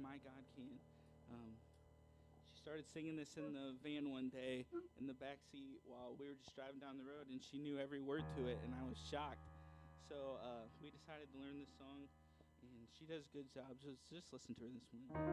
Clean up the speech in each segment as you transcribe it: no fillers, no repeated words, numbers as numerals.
My God Can. Um, she started singing this in the van one day in the back seat while we were just driving down the road, and she knew every word to it, and I was shocked. So we decided to learn this song, and she does a good job. Just listen to her this morning.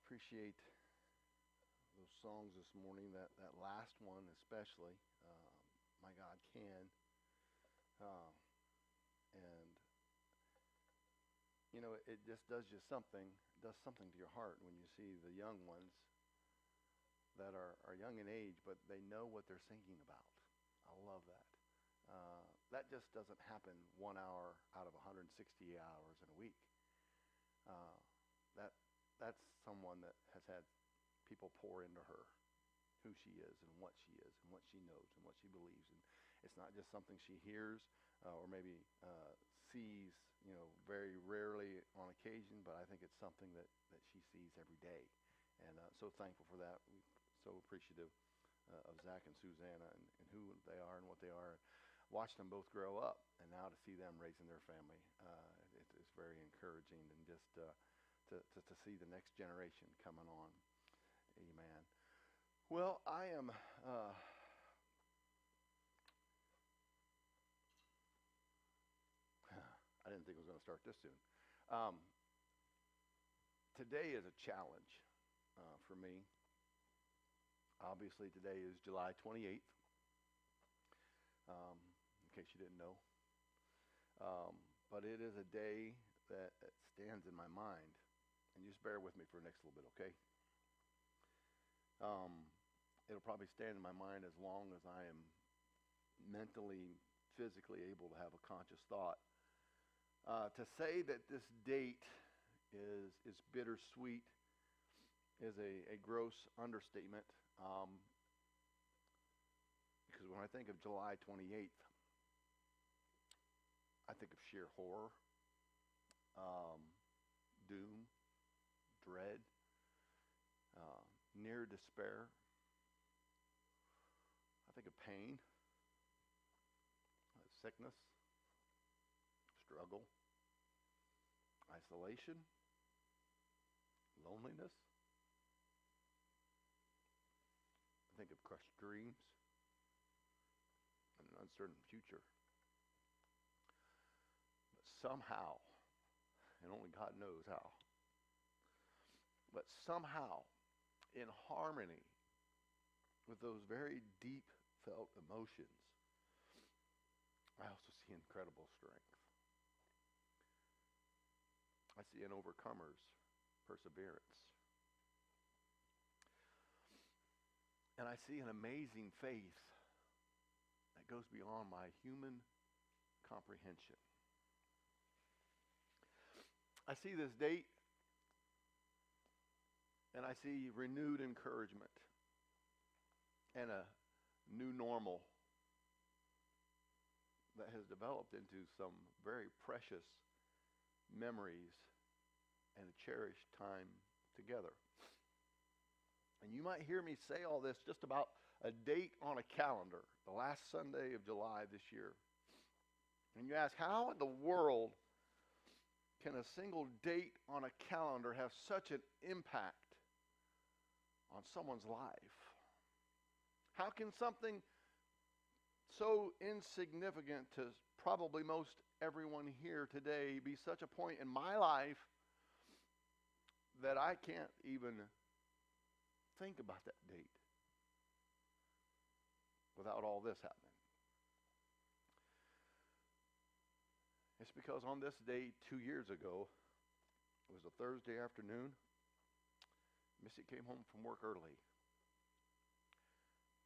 Appreciate those songs this morning. That last one, especially, "My God Can," uh, and it just does you something. Does something to your heart when you see the young ones that are young in age, but they know what they're singing about. I love that. That just doesn't happen 1 hour out of 160 hours in a week. Uh, that that's someone that has had people pour into her who she is and what she is and what she knows and what she believes. And it's not just something she hears or maybe sees, very rarely on occasion, but I think it's something that she sees every day. And so thankful for that. We're so appreciative of Zach and Susanna and who they are and what they are. Watch them both grow up, and now to see them raising their family, it's very encouraging, and just to see the next generation coming on. Amen. Well, I am didn't think it was going to start this soon. Um, Today is a challenge for me. Obviously, today is July 28th, in case you didn't know. But it is a day that stands in my mind. And you just bear with me for the next little bit, okay? It'll probably stand in my mind as long as I am mentally, physically able to have a conscious thought. To say that this date is bittersweet is a gross understatement. Because when I think of July 28th, I think of sheer horror, doom, dread, near despair. I think of pain, sickness, struggle, isolation, loneliness. I think of crushed dreams and an uncertain future. But somehow, and only God knows how, but somehow, in harmony with those very deep felt emotions, I also see incredible strength. I see an overcomer's perseverance. And I see an amazing faith that goes beyond my human comprehension. I see this date, and I see renewed encouragement and a new normal that has developed into some very precious memories and a cherished time together. And you might hear me say all this just about a date on a calendar, the last Sunday of July this year. And you ask, how in the world can a single date on a calendar have such an impact on someone's life? How can something so insignificant to probably most everyone here today be such a point in my life that I can't even think about that date without all this happening? It's because on this day 2 years ago, it was a Thursday afternoon, Missy came home from work early.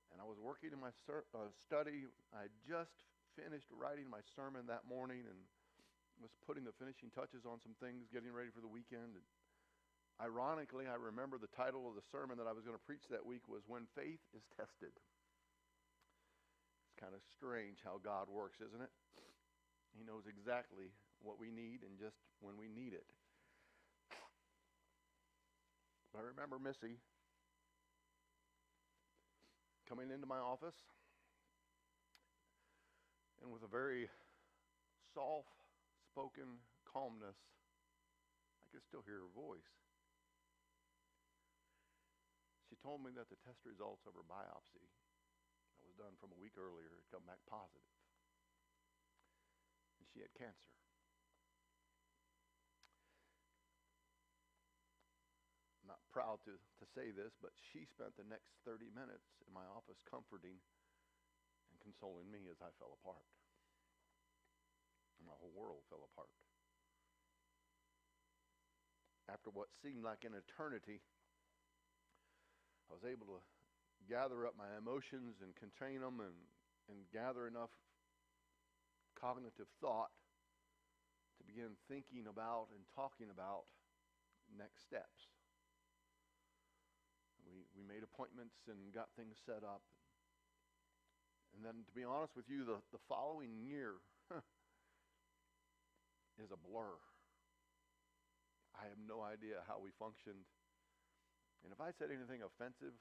And I was working in my study. I had just finished writing my sermon that morning and was putting the finishing touches on some things, getting ready for the weekend. And ironically, I remember the title of the sermon that I was going to preach that week was When Faith is Tested. It's kind of strange how God works, isn't it? He knows exactly what we need and just when we need it. But I remember Missy coming into my office and with a very soft-spoken calmness, I could still hear her voice. She told me that the test results of her biopsy that was done from a week earlier had come back positive. And she had cancer. I'm not proud to say this, but she spent the next 30 minutes in my office comforting and consoling me as I fell apart. And my whole world fell apart. After what seemed like an eternity, I was able to gather up my emotions and contain them and gather enough cognitive thought to begin thinking about and talking about next steps. We made appointments and got things set up. And then, to be honest with you, the following year is a blur. I have no idea how we functioned. And if I said anything offensive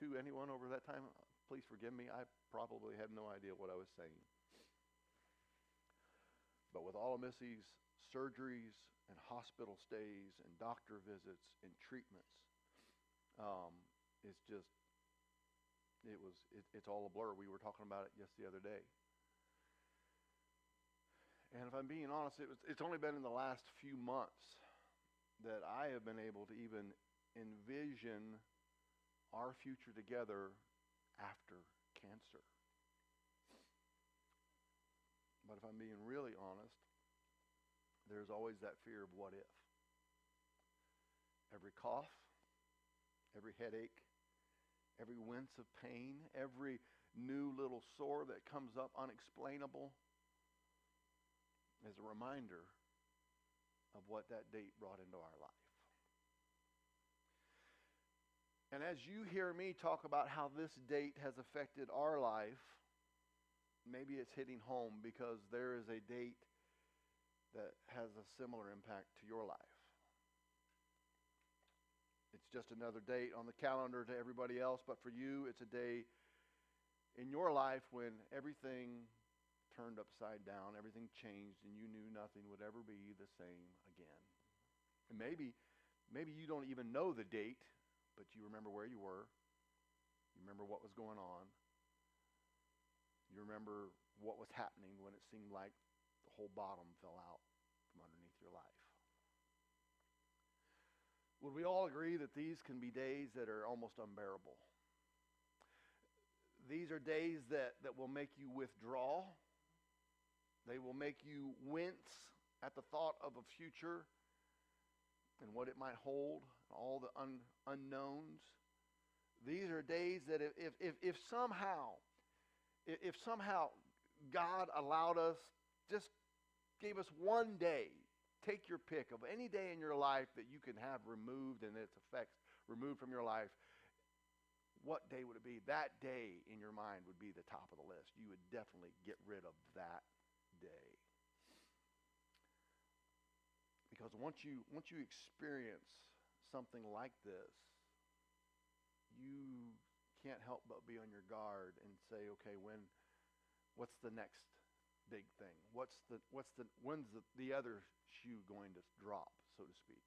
to anyone over that time, please forgive me. I probably had no idea what I was saying. But with all of Missy's surgeries and hospital stays and doctor visits and treatments, it's all a blur. We were talking about it just the other day. And if I'm being honest, it's only been in the last few months that I have been able to even envision our future together after cancer. But if I'm being really honest, there's always that fear of what if. Every cough, every headache, every wince of pain, every new little sore that comes up unexplainable is a reminder of what that date brought into our life. And as you hear me talk about how this date has affected our life, maybe it's hitting home because there is a date that has a similar impact to your life. It's just another date on the calendar to everybody else, but for you, it's a day in your life when everything turned upside down, everything changed, and you knew nothing would ever be the same again. And maybe you don't even know the date, but you remember where you were. You remember what was going on. You remember what was happening when it seemed like the whole bottom fell out from underneath your life. Would we all agree that these can be days that are almost unbearable? These are days that will make you withdraw. They will make you wince at the thought of a future and what it might hold, all the unknowns. These are days that if somehow God allowed us, just gave us one day, take your pick of any day in your life that you can have removed and its effects removed from your life, what day would it be? That day in your mind would be the top of the list. You would definitely get rid of that day. Because once you experience something like this, you can't help but be on your guard and say, okay, what's the next big thing? When's the other shoe going to drop, so to speak?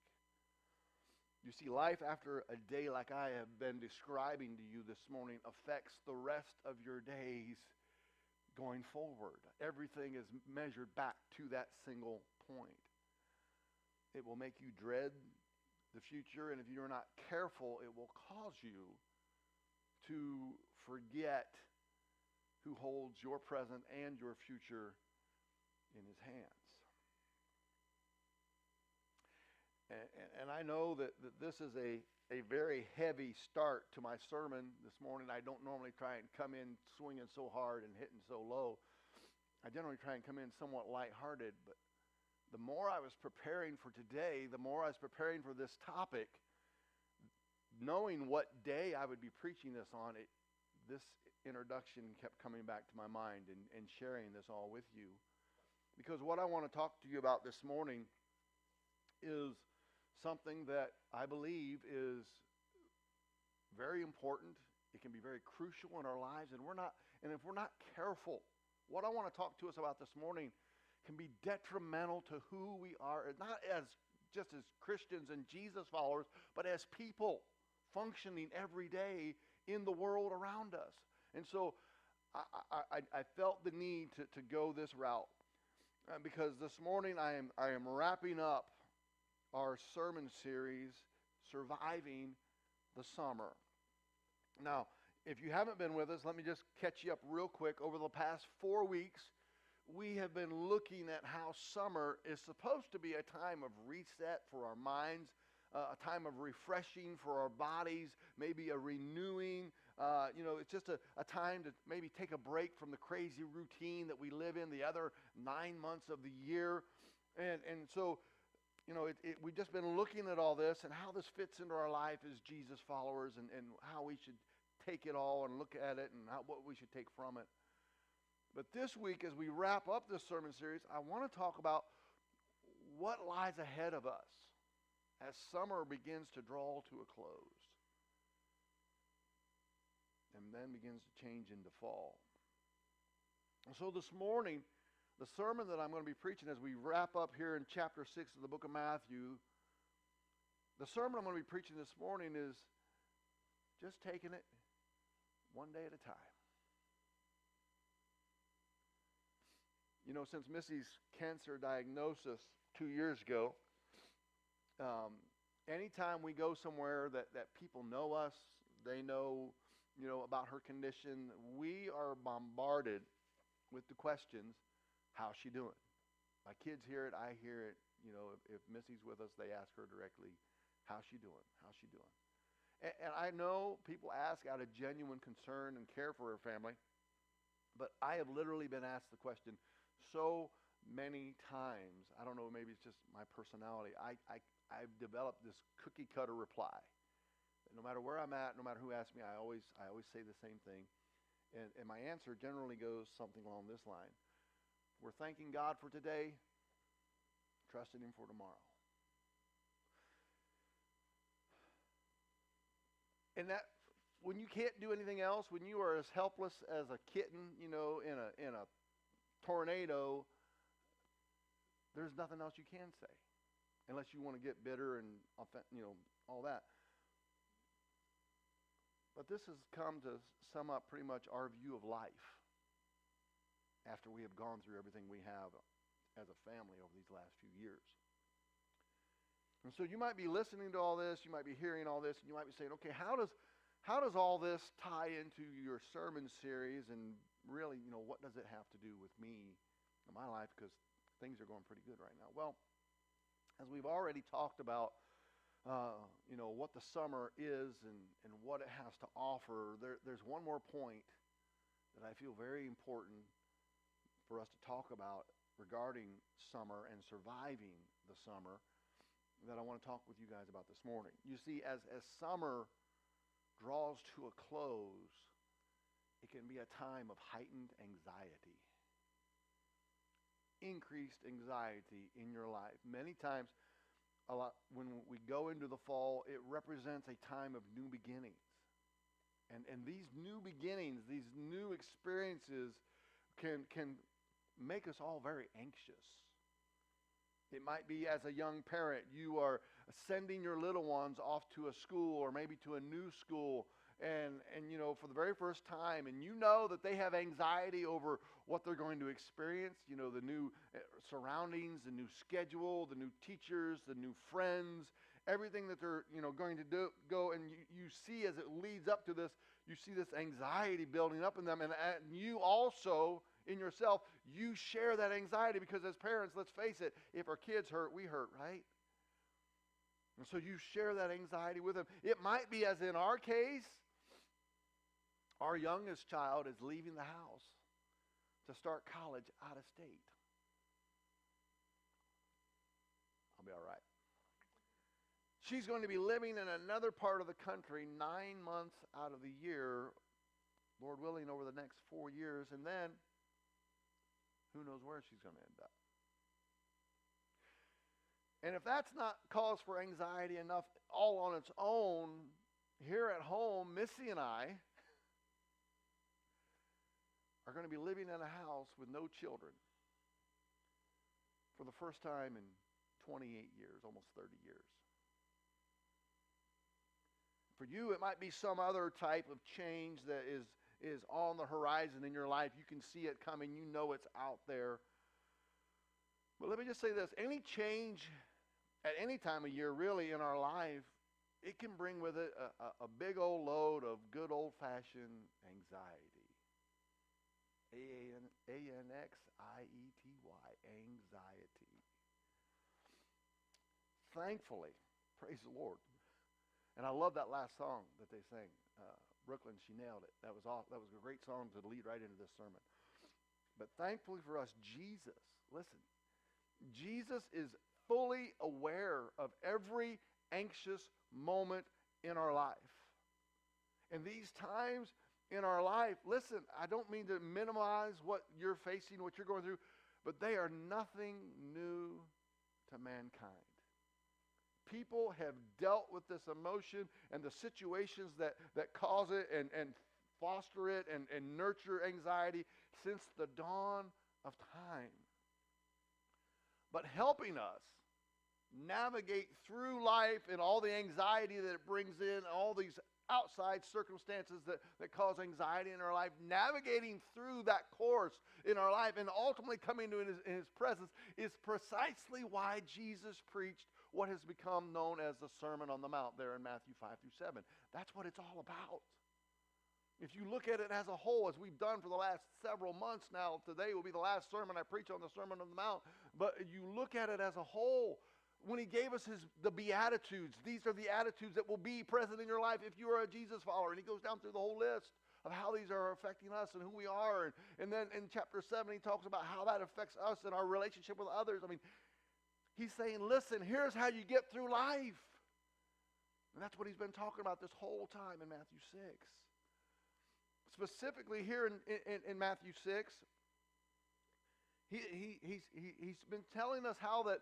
You see, life after a day like I have been describing to you this morning affects the rest of your days going forward. Everything is measured back to that single point. It will make you dread the future, and if you're not careful, it will cause you to forget who holds your present and your future in his hands. And I know that this is a very heavy start to my sermon this morning. I don't normally try and come in swinging so hard and hitting so low. I generally try and come in somewhat lighthearted, but the more I was preparing for today, the more I was preparing for this topic, knowing what day I would be preaching this on, this introduction kept coming back to my mind and sharing this all with you. Because what I want to talk to you about this morning is something that I believe is very important. It can be very crucial in our lives, and if we're not careful, what I want to talk to us about this morning can be detrimental to who we are, not just as Christians and Jesus followers, but as people functioning every day in the world around us. And so I felt the need to go this route because this morning I am wrapping up our sermon series, Surviving the Summer. Now, if you haven't been with us, let me just catch you up real quick. Over the past 4 weeks, we have been looking at how summer is supposed to be a time of reset for our minds, a time of refreshing for our bodies, maybe a renewing. It's just a time to maybe take a break from the crazy routine that we live in the other 9 months of the year. And so, we've just been looking at all this and how this fits into our life as Jesus followers and how we should take it all and look at it and what we should take from it. But this week, as we wrap up this sermon series, I want to talk about what lies ahead of us as summer begins to draw to a close and then begins to change into fall. And so this morning, the sermon that I'm going to be preaching as we wrap up here in chapter 6 of the book of Matthew, the sermon I'm going to be preaching this morning is just taking it one day at a time. Since Missy's cancer diagnosis 2 years ago, anytime we go somewhere that people know us, they know, about her condition, we are bombarded with the questions, how's she doing? My kids hear it, I hear it. If Missy's with us, they ask her directly, how's she doing? How's she doing? And I know people ask out of genuine concern and care for her family, but I have literally been asked the question so many times. I don't know, maybe it's just my personality. I've developed this cookie cutter reply. No matter where I'm at, no matter who asks me, I always say the same thing. And my answer generally goes something along this line. We're thanking God for today, trusting Him for tomorrow. And that, when you can't do anything else, when you are as helpless as a kitten, in a tornado, there's nothing else you can say, unless you want to get bitter and all that. But this has come to sum up pretty much our view of life after we have gone through everything we have as a family over these last few years. And so you might be listening to all this, you might be hearing all this, and you might be saying, okay, how does all this tie into your sermon series, and really, what does it have to do with me in my life, because things are going pretty good right now? Well, as we've already talked about, what the summer is and what it has to offer, there's one more point that I feel very important for us to talk about regarding summer and surviving the summer that I want to talk with you guys about this morning. You see, as summer draws to a close, it can be a time of heightened anxiety. Increased anxiety in your life. Many times, when we go into the fall, it represents a time of new beginnings. And these new beginnings, these new experiences can make us all very anxious. It might be, as a young parent, you are sending your little ones off to a school or maybe to a new school, and for the very first time, and that they have anxiety over what they're going to experience, the new surroundings, the new schedule, the new teachers, the new friends, everything that they're going to go, and you see as it leads up to this, you see this anxiety building up in them, and you also in yourself, you share that anxiety, because as parents, let's face it, if our kids hurt, we hurt, right? And so you share that anxiety with them. It might be, as in our case, our youngest child is leaving the house to start college out of state. I'll be all right. She's going to be living in another part of the country 9 months out of the year, Lord willing, over the next 4 years, and then who knows where she's going to end up. And if that's not cause for anxiety enough all on its own, here at home, Missy and I are going to be living in a house with no children for the first time in 28 years, almost 30 years. For you, it might be some other type of change that is on the horizon in your life. You can see it coming. You know it's out there. But let me just say this. Any change at any time of year, really, in our life, it can bring with it a big old load of good old-fashioned anxiety. A-N-X-I-E-T-Y, anxiety. Thankfully, praise the Lord. And I love that last song that they sang. Brooklyn, she nailed it. That was a great song to lead right into this sermon. But thankfully for us, Jesus, listen, Jesus is fully aware of every anxious moment in our life. And these times in our life, listen, I don't mean to minimize what you're facing, what you're going through, but they are nothing new to mankind. People have dealt with this emotion and the situations that cause it and foster it and nurture anxiety since the dawn of time. But helping us, navigate through life and all the anxiety that it brings in, all these outside circumstances that cause anxiety in our life, navigating through that course in our life and ultimately coming to in his presence is precisely why Jesus preached what has become known as the Sermon on the Mount there in Matthew 5 through 7. That's what it's all about. If you look at it as a whole, as we've done for the last several months now, today will be the last sermon I preach on the Sermon on the Mount, but you look at it as a whole. When he gave us the Beatitudes, these are the attitudes that will be present in your life if you are a Jesus follower. And he goes down through the whole list of how these are affecting us and who we are. And then in chapter 7, he talks about how that affects us and our relationship with others. I mean, he's saying, listen, here's how you get through life. And that's what he's been talking about this whole time in Matthew 6. Specifically here in Matthew 6, he's been telling us how that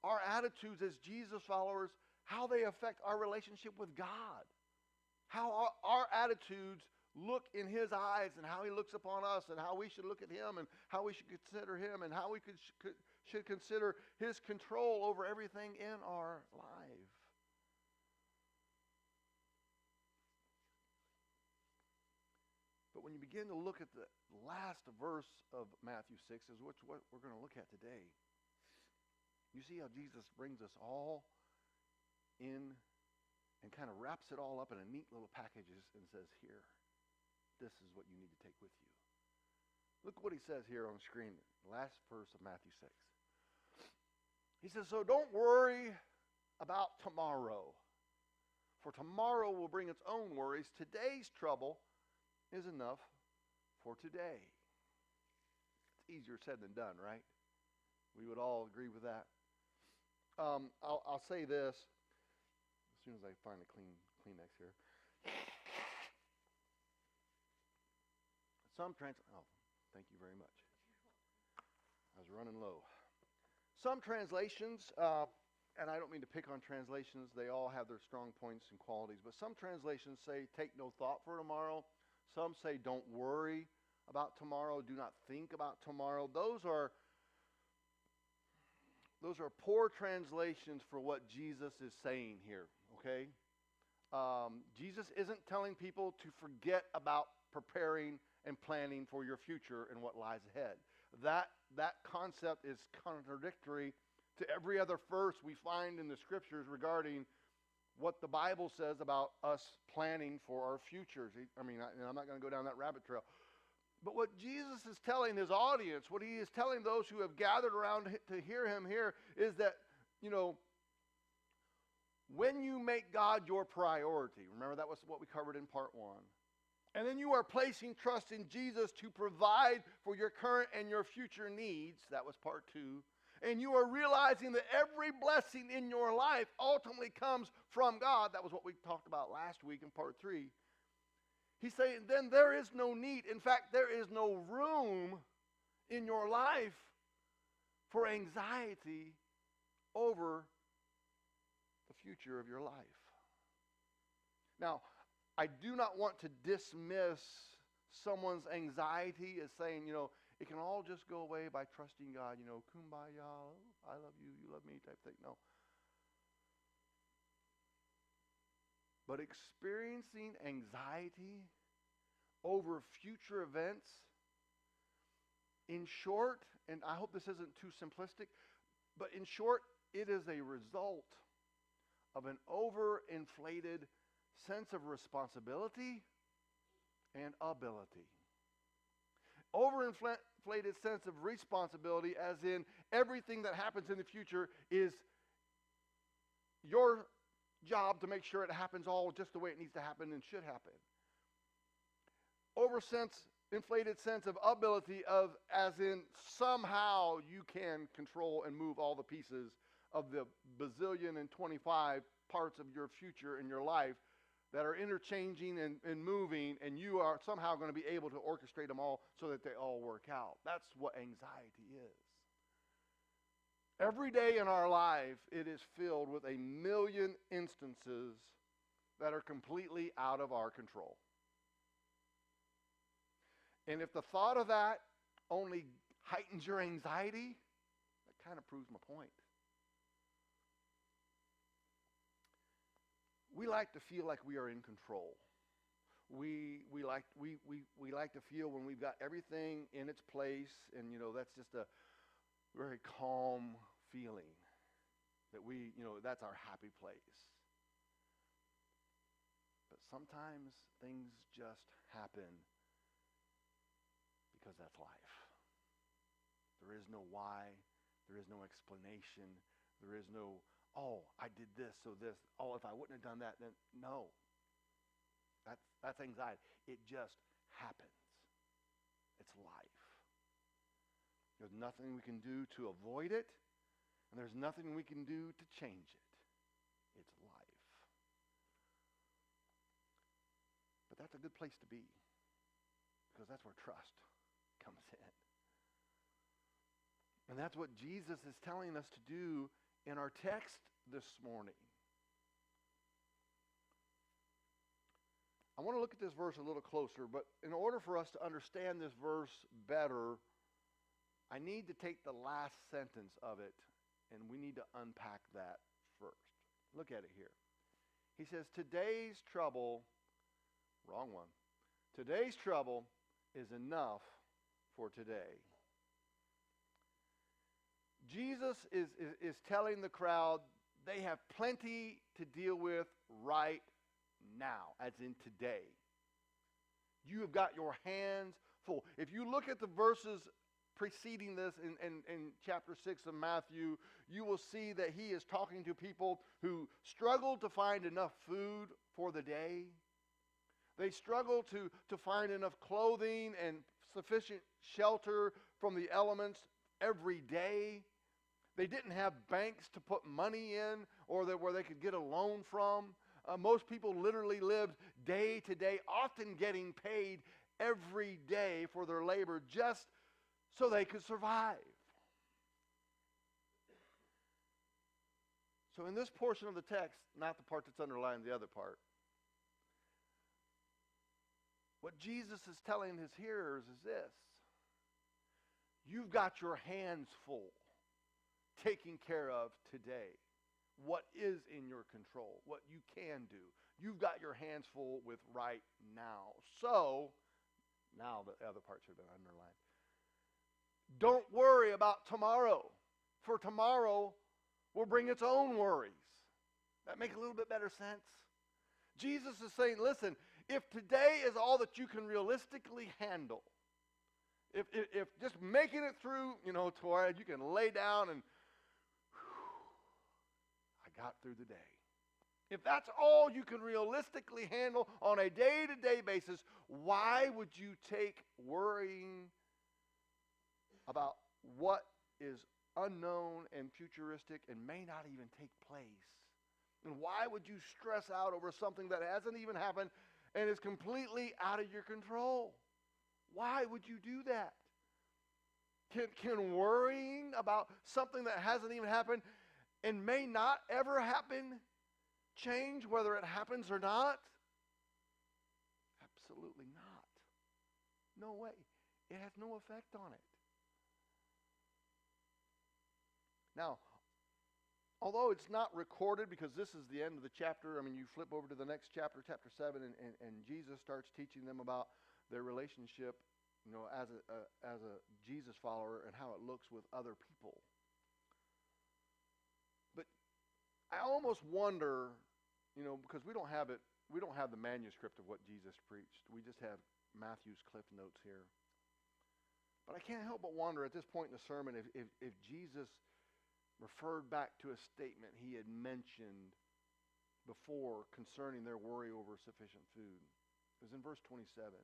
our attitudes as Jesus followers, how they affect our relationship with God. How our attitudes look in his eyes and how he looks upon us and how we should look at him and how we should consider him and how we should consider his control over everything in our life. But when you begin to look at the last verse of Matthew 6, is what we're going to look at today. You see how Jesus brings us all in and kind of wraps it all up in a neat little packages and says, here, this is what you need to take with you. Look what he says here on the screen, last verse of Matthew 6. He says, so don't worry about tomorrow, for tomorrow will bring its own worries. Today's trouble is enough for today. It's easier said than done, right? We would all agree with that. I'll say this as soon as I find a Kleenex here. Thank you very much. I was running low. Some translations, and I don't mean to pick on translations, they all have their strong points and qualities, but some translations say take no thought for tomorrow. Some say don't worry about tomorrow, do not think about tomorrow. Those are poor translations for what Jesus is saying here, okay? Jesus isn't telling people to forget about preparing and planning for your future and what lies ahead. That concept is contradictory to every other verse we find in the scriptures regarding what the Bible says about us planning for our futures. I'm not going to go down that rabbit trail. But what Jesus is telling his audience, what he is telling those who have gathered around to hear him here, is that, when you make God your priority, remember that was what we covered in part 1, and then you are placing trust in Jesus to provide for your current and your future needs, that was part 2, and you are realizing that every blessing in your life ultimately comes from God, that was what we talked about last week in part 3, he's saying, then there is no need. In fact, there is no room in your life for anxiety over the future of your life. Now, I do not want to dismiss someone's anxiety as saying, it can all just go away by trusting God, kumbaya, I love you, you love me type thing. No. But experiencing anxiety over future events, in short, and I hope this isn't too simplistic, but in short, it is a result of an overinflated sense of responsibility and ability. Overinflated sense of responsibility, as in everything that happens in the future is your job to make sure it happens all just the way it needs to happen and should happen. Inflated sense of ability, as in somehow you can control and move all the pieces of the bazillion and 25 parts of your future in your life that are interchanging and moving, and you are somehow going to be able to orchestrate them all so that they all work out. That's what anxiety is. Every day in our life, it is filled with a million instances that are completely out of our control. And if the thought of that only heightens your anxiety, that kind of proves my point. we like to feel like we are in control. We like to feel when we've got everything in its place, and that's just a very calm feeling that that's our happy place. But sometimes things just happen because that's life. There is no why. There is no explanation. There is no, I did this, so this. If I wouldn't have done that, then no. That's anxiety. It just happens. It's life. There's nothing we can do to avoid it, and there's nothing we can do to change it. It's life. But that's a good place to be, because that's where trust comes in. And that's what Jesus is telling us to do in our text this morning. I want to look at this verse a little closer, but in order for us to understand this verse better, I need to take the last sentence of it, and we need to unpack that first. Look at it here. He says, today's trouble, wrong one, today's trouble is enough for today. Jesus is telling the crowd they have plenty to deal with right now, as in today. You have got your hands full. If you look at the verses preceding this in chapter 6 of Matthew, you will see that he is talking to people who struggle to find enough food for the day. They struggle to find enough clothing and sufficient shelter from the elements every day. They didn't have banks to put money in or where they could get a loan from. Most people literally lived day to day, often getting paid every day for their labor just so they could survive. So in this portion of the text, not the part that's underlined, the other part, what Jesus is telling his hearers is this: you've got your hands full taking care of today. What is in your control, what you can do. You've got your hands full with right now. So, now the other part should have been underlined. Don't worry about tomorrow, for tomorrow will bring its own worries. That make a little bit better sense? Jesus is saying, listen, if today is all that you can realistically handle, if just making it through, to where you can lay down and got through the day. If that's all you can realistically handle on a day-to-day basis, why would you take worrying about what is unknown and futuristic and may not even take place? And why would you stress out over something that hasn't even happened and is completely out of your control? Why would you do that? Can worrying about something that hasn't even happened and may not ever happen change whether it happens or not? Absolutely not. No way. It has no effect on it. Now, although it's not recorded, because this is the end of the chapter, you flip over to the next chapter, chapter 7, and Jesus starts teaching them about their relationship, as a Jesus follower and how it looks with other people. I almost wonder, because we don't have the manuscript of what Jesus preached. We just have Matthew's cliff notes here. But I can't help but wonder at this point in the sermon if Jesus referred back to a statement he had mentioned before concerning their worry over sufficient food. It was in verse 27.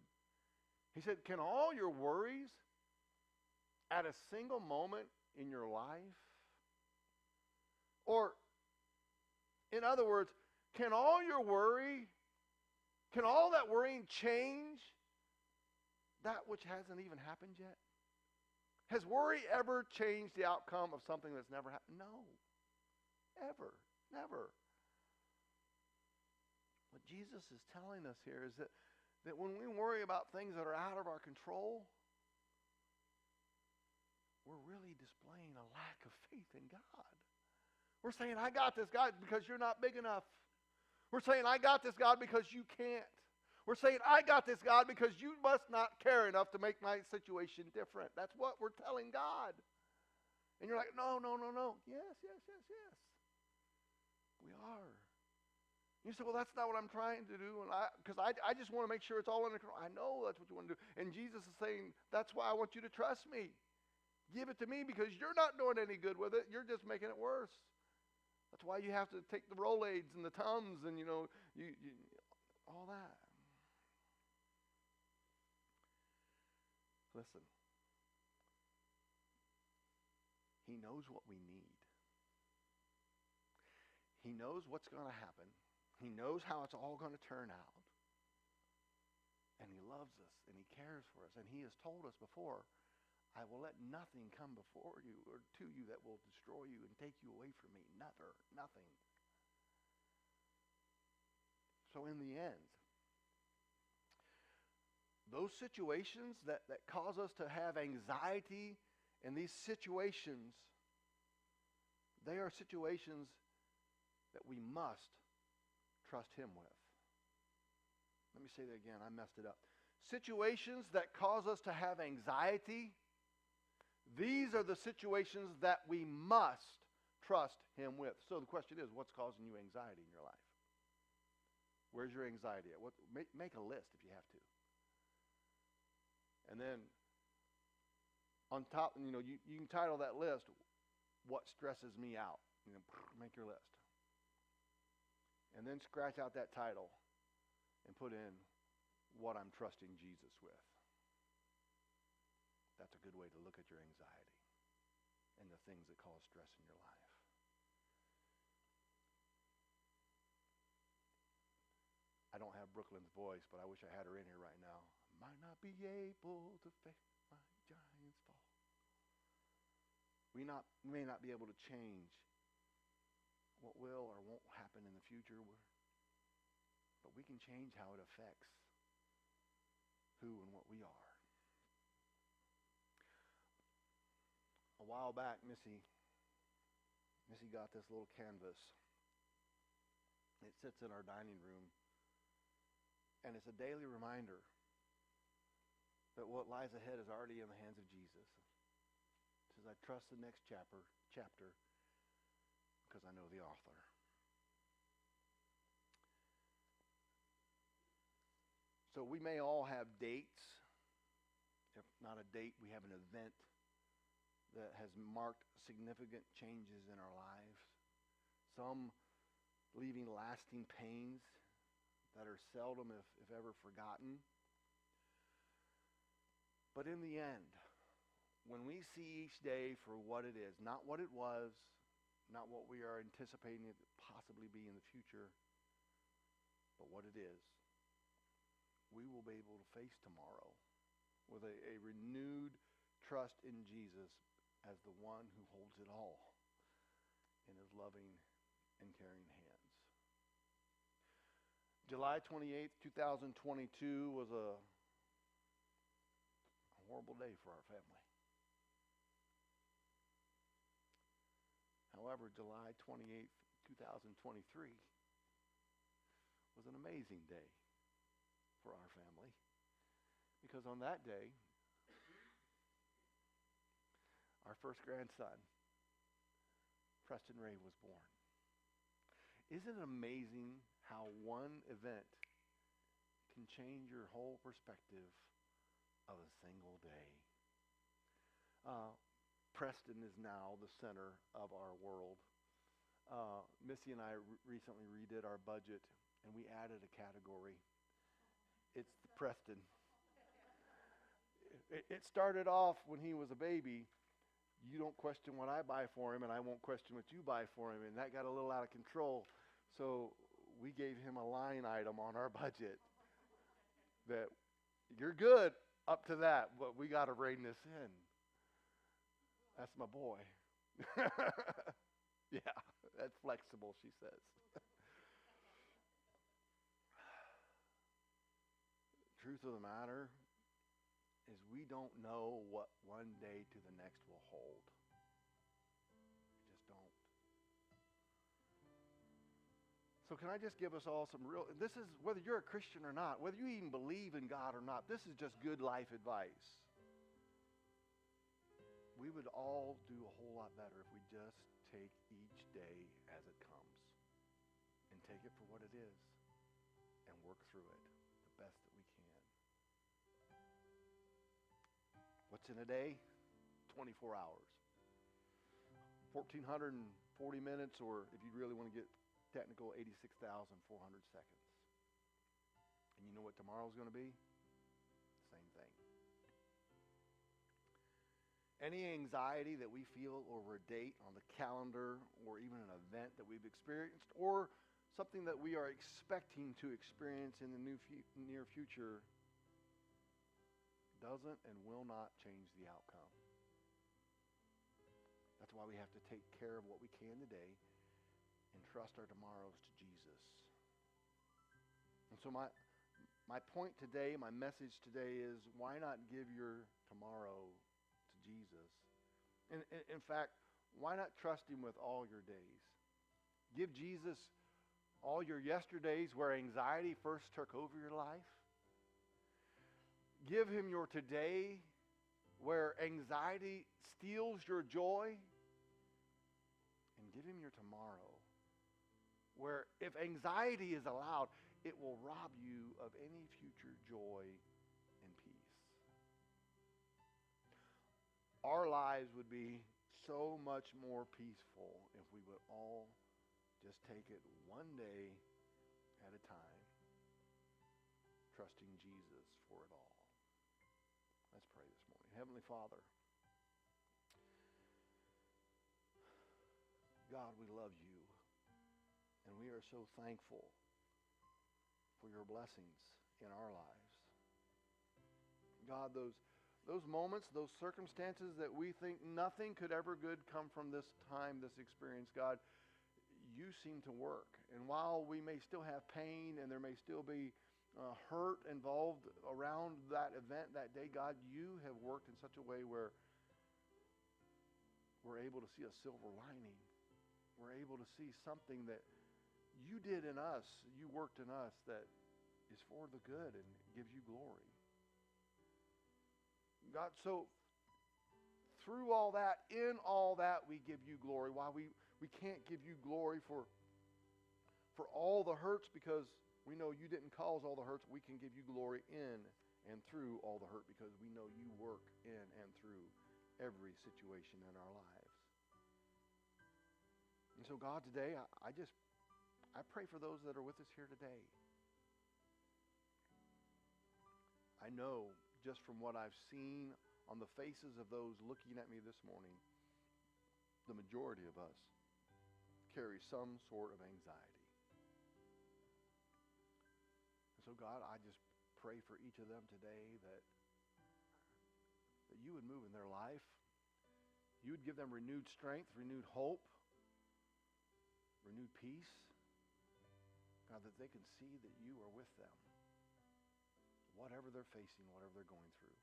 He said, can all your worries at a single moment in your life, or in other words, can all that worrying change that which hasn't even happened yet? Has worry ever changed the outcome of something that's never happened? No. Ever. Never. What Jesus is telling us here is that when we worry about things that are out of our control, we're really displaying a lack of faith in God. We're saying, I got this, God, because you're not big enough. We're saying, I got this, God, because you can't. We're saying, I got this, God, because you must not care enough to make my situation different. That's what we're telling God. And you're like, no, no, no, no. Yes, yes, yes, yes. We are. You say, well, that's not what I'm trying to do, and because I just want to make sure it's all under control. I know that's what you want to do. And Jesus is saying, that's why I want you to trust me. Give it to me because you're not doing any good with it. You're just making it worse. That's why you have to take the Rolaids and the Tums and, you all that. Listen. He knows what we need. He knows what's going to happen. He knows how it's all going to turn out. And he loves us and he cares for us. And he has told us before, I will let nothing come before you or to you that will destroy you and take you away from me. Never, nothing. So in the end, those situations that cause us to have anxiety in these situations, they are situations that we must trust him with. Let me say that again. I messed it up. Situations that cause us to have anxiety, these are the situations that we must trust him with. So the question is, what's causing you anxiety in your life? Where's your anxiety at? Make a list if you have to. And then on top, you can title that list, what stresses me out. Make your list. And then scratch out that title and put in what I'm trusting Jesus with. That's a good way to look at your anxiety and the things that cause stress in your life. I don't have Brooklyn's voice, but I wish I had her in here right now. Might not be able to face my giants fall. We may not be able to change what will or won't happen in the future, but we can change how it affects who and what we are. A while back, Missy got this little canvas. It sits in our dining room, and it's a daily reminder that what lies ahead is already in the hands of Jesus. It says, I trust the next chapter because I know the author. So we may all have dates. If not a date, we have an event that has marked significant changes in our lives. Some leaving lasting pains that are seldom, if ever, forgotten. But in the end, when we see each day for what it is, not what it was, not what we are anticipating it to possibly be in the future, but what it is, we will be able to face tomorrow with a renewed trust in Jesus as the one who holds it all in his loving and caring hands. July 28th, 2022 was a horrible day for our family. However, July 28th, 2023 was an amazing day for our family, because on that day, our first grandson, Preston Ray, was born. Isn't it amazing how one event can change your whole perspective of a single day? Preston is now the center of our world. Missy and I recently redid our budget, and we added a category. It's the Preston. It started off when he was a baby. You don't question what I buy for him, and I won't question what you buy for him. And that got a little out of control. So we gave him a line item on our budget that you're good up to that, but we got to rein this in. That's my boy. Yeah, that's flexible, she says. Truth of the matter is we don't know what one day to the next will hold. We just don't. So can I just give us all some real, this is whether you're a Christian or not, whether you even believe in God or not, this is just good life advice. We would all do a whole lot better if we just take each day as it comes and take it for what it is and work through it the best that we can. What's in a day? 24 hours. 1,440 minutes, or if you really want to get technical, 86,400 seconds. And you know what tomorrow's going to be? Same thing. Any anxiety that we feel over a date on the calendar, or even an event that we've experienced, or something that we are expecting to experience in the near future, doesn't and will not change the outcome. That's why we have to take care of what we can today and trust our tomorrows to Jesus. And so my point today, my message today is, why not give your tomorrow to Jesus? And in fact, why not trust him with all your days? Give Jesus all your yesterdays where anxiety first took over your life. Give him your today where anxiety steals your joy. And give him your tomorrow where if anxiety is allowed, it will rob you of any future joy and peace. Our lives would be so much more peaceful if we would all just take it one day at a time, trusting Jesus for it all. Let's pray this morning. Heavenly Father, God, we love you. And we are so thankful for your blessings in our lives. God, those moments, those circumstances that we think nothing could ever good come from this time, this experience, God, you seem to work. And while we may still have pain and there may still be hurt involved around that event that day, God, you have worked in such a way where we're able to see a silver lining. We're able to see something that you did in us, you worked in us, that is for the good and gives you glory. God, so through all that, in all that, we give you glory. Why we can't give you glory for all the hurts, because we know you didn't cause all the hurts. We can give you glory in and through all the hurt, because we know you work in and through every situation in our lives. And so, God, today, I pray for those that are with us here today. I know, just from what I've seen on the faces of those looking at me this morning, the majority of us carry some sort of anxiety. And so, God, I just pray for each of them today that you would move in their life. You would give them renewed strength, renewed hope, renewed peace. God, that they can see that you are with them, whatever they're facing, whatever they're going through.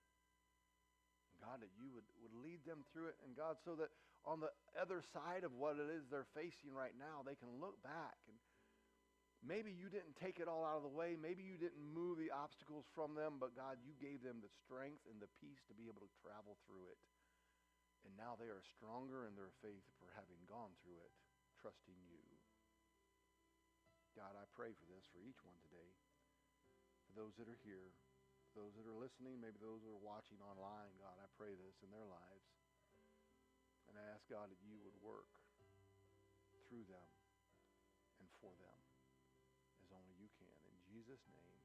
And God, that you would lead them through it. And God, so that on the other side of what it is they're facing right now, they can look back. And maybe you didn't take it all out of the way. Maybe you didn't move the obstacles from them. But God, you gave them the strength and the peace to be able to travel through it. And now they are stronger in their faith for having gone through it, trusting you. God, I pray for this for each one today. For those that are here, those that are listening, maybe those that are watching online, God, I pray this in their lives. And I ask, God, that you would work through them and for them as only you can. In Jesus' name.